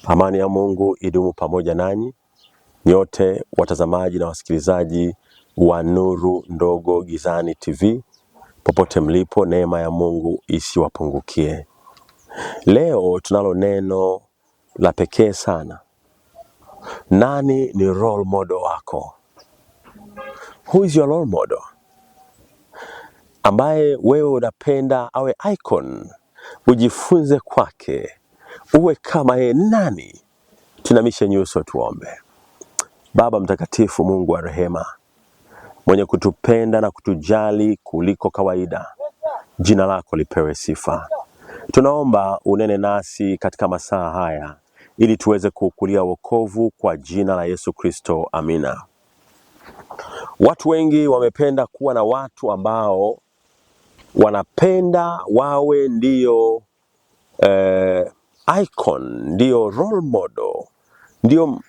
Amani ya Mungu idumu pamoja nanyi nyote watazamaji na wasikilizaji wa Nuru Ndogo Gizani TV, popote mlipo, neema ya Mungu isiwapungukie. Leo tunalo neno la pekee sana. Nani ni role model wako? Who is your role model? Ambaye wewe unapenda awe icon, ujifunze kwake, uwe kama yeye. Nani? Tunamishe nyuso tuombe. Baba mtakatifu, Mungu wa rehema, mwenye kutupenda na kutujali kuliko kawaida, jina lako lipewe sifa. Tunaomba unene nasi katika masaa haya ili tuweze kuukulia wokovu kwa jina la Yesu Kristo, amina. Watu wengi wamependa kuwa na watu ambao wanapenda wawe ndio icon, ndio role model, ndio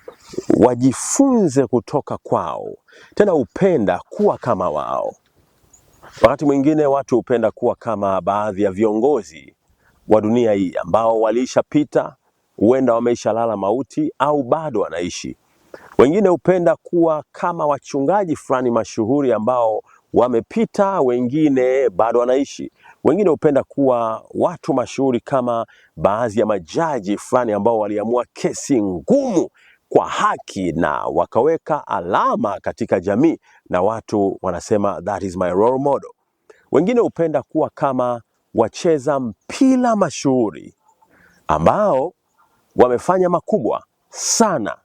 wajifunze kutoka kwao, tena upenda kuwa kama wao. Wakati mwingine watu upenda kuwa kama baadhi ya viongozi wa dunia hii ambao walishapita, huenda wameisha lala mauti au bado wanaishi. Wengine upenda kuwa kama wachungaji fulani mashuhuri ambao wamepita, wengine bado wanaishi. Wengine upenda kuwa watu mashuhuri kama baadhi ya majaji fulani ambao waliamua kesi ngumu kwa haki na wakaweka alama katika jamii na watu wanasema that is my role model. Wengine upenda kuwa kama wacheza mpira mashuhuri ambao wamefanya makubwa sana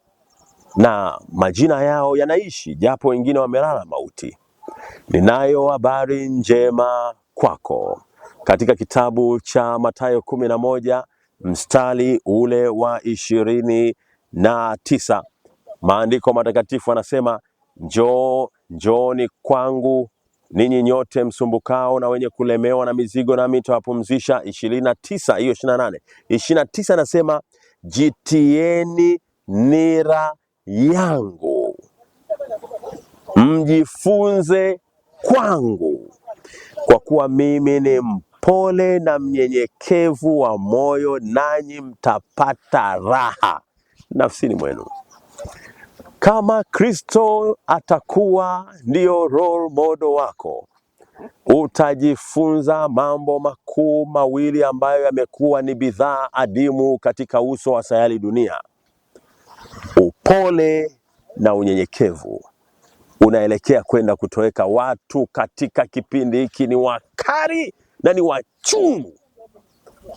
na majina yao yanaishi japo wengine wamelala mauti. Ninayo habari njema kwako. Katika kitabu cha Mathayo 11 mstari ule wa 29, maandiko matakatifu anasema, njooni kwangu ninyi nyote msumbukao na wenye kulemewa na mizigo, nami nitawapumzisha. 29, hiyo 28. 29 anasema, jitieni nira yangu, mjifunze kwangu, kwa kuwa mimi ni mpole na mnyenyekevu wa moyo, nanyi mtapata raha nafsini mwenu. Kama Kristo atakuwa ndio role model wako, utajifunza mambo makuu mawili ambayo yamekuwa ni bidhaa adimu katika uso wa sayari dunia: upole na unyenyekevu. Unaelekea kwenda kutoweka. Watu katika kipindi hiki ni wakali na ni wachungu.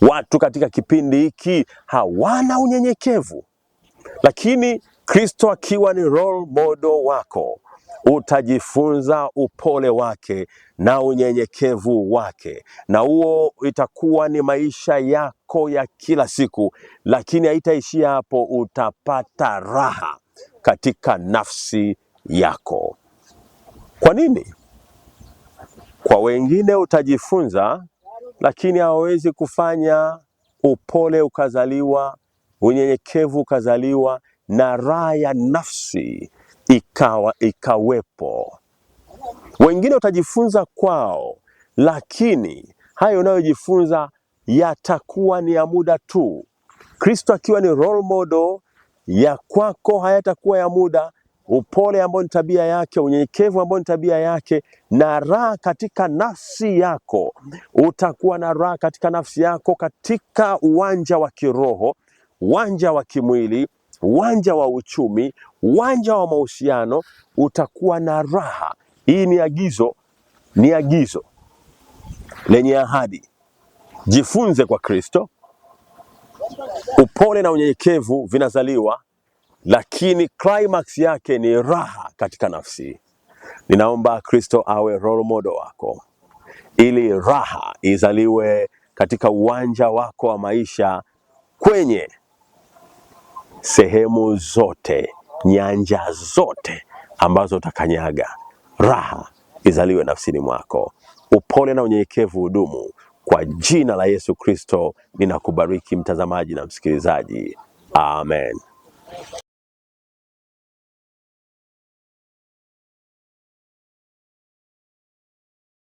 Watu katika kipindi hiki hawana unyenyekevu, lakini Kristo akiwa ni role model wako, utajifunza upole wake na unyenyekevu wake, na huo itakuwa ni maisha yako ya kila siku. Lakini haitaishia hapo, utapata raha katika nafsi yako. Kwa nini? Kwa wengine utajifunza, lakini hawawezi kufanya upole ukazaliwa, unyenyekevu ukazaliwa, na raha ya nafsi ikawepo. Wengine utajifunza kwao, lakini hayo unayojifunza yatakuwa ni ya muda tu. Kristo akiwa ni role model ya kwako, hayatakuwa ya muda. Upole ambao ni tabia yake, unyenyekevu ambao ni tabia yake, na raha katika nafsi yako. Utakuwa na raha katika nafsi yako, katika uwanja wa kiroho, uwanja wa kimwili, uwanja wa uchumi, uwanja wa mahusiano. Utakuwa na raha. Hii ni agizo lenye ahadi. Jifunze kwa Kristo. Upole na unyenyekevu vinazaliwa, lakini climax yake ni raha katika nafsi. Ninaomba Kristo awe role model wako, ili raha izaliwe katika uwanja wako wa maisha, kwenye sehemu zote, nyanja zote ambazo utakanyaga. Raha izaliwe nafsini mwako. Upole na unyenyekevu udumu. Kwa jina la Yesu Kristo ninakubariki mtazamaji na msikilizaji. Amen.